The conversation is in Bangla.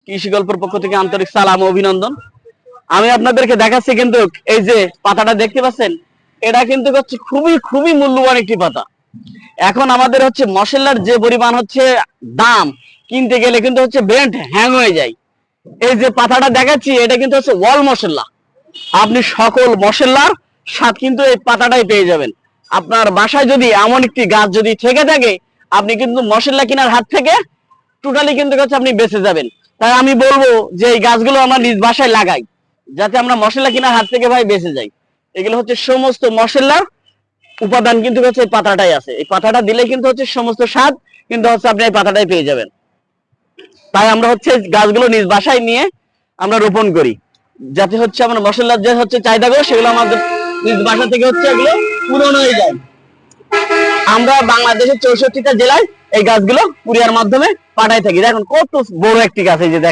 কৃষি গল্পের পক্ষ থেকে আন্তরিক সালাম ও অভিনন্দন। আমি আপনাদেরকে দেখাচ্ছি কিন্তু এই যে পাতাটা দেখতে পাচ্ছেন, এটা কিন্তু হচ্ছে খুবই খুবই মূল্যবান একটি পাতা। এখন আমাদের হচ্ছে মশলার যে পরিমাণ হচ্ছে দাম, কিনতে গেলে কিন্তু হচ্ছে ব্র্যান্ড হ্যাং হয়ে যায়। এই যে পাতাটা দেখাচ্ছি, এটা কিন্তু হচ্ছে ওয়াল মশলা। আপনি সকল মশলার স্বাদ কিন্তু এই পাতাটাই পেয়ে যাবেন। আপনার বাসায় যদি এমন একটি গাছ যদি থেকে থাকে, আপনি কিন্তু মশলা কেনার হাত থেকে টোটালি কিন্তু হচ্ছে আপনি বেঁচে যাবেন। তাই আমি বলবো যে এই গাছগুলো আমরা নিজ বাসায় লাগাই, যাতে আমরা মশলা কেনার হাত থেকে ভাই বেঁচে যাই। এগুলো হচ্ছে সমস্ত মশলার উপাদান কিন্তু হচ্ছে এই পাতাটাই আছে। এই পাতাটা দিলে কিন্তু হচ্ছে সমস্ত স্বাদ কিন্তু হচ্ছে আপনি এই পাতাটাই পেয়ে যাবেন। তাই আমরা হচ্ছে গাছগুলো নিজ বাসায় নিয়ে আমরা রোপণ করি, যাতে হচ্ছে আমরা মশলার যে হচ্ছে চাহিদাগুলো সেগুলো আমাদের নিজ বাসা থেকে হচ্ছে এগুলো পূরণ হয়ে যায়। আমরা বাংলাদেশের 64টা জেলায় এই গাছগুলো কুরিয়ার মাধ্যমে পাঠাই থাকি। দেখুন কত বড় একটি গাছ, এই যে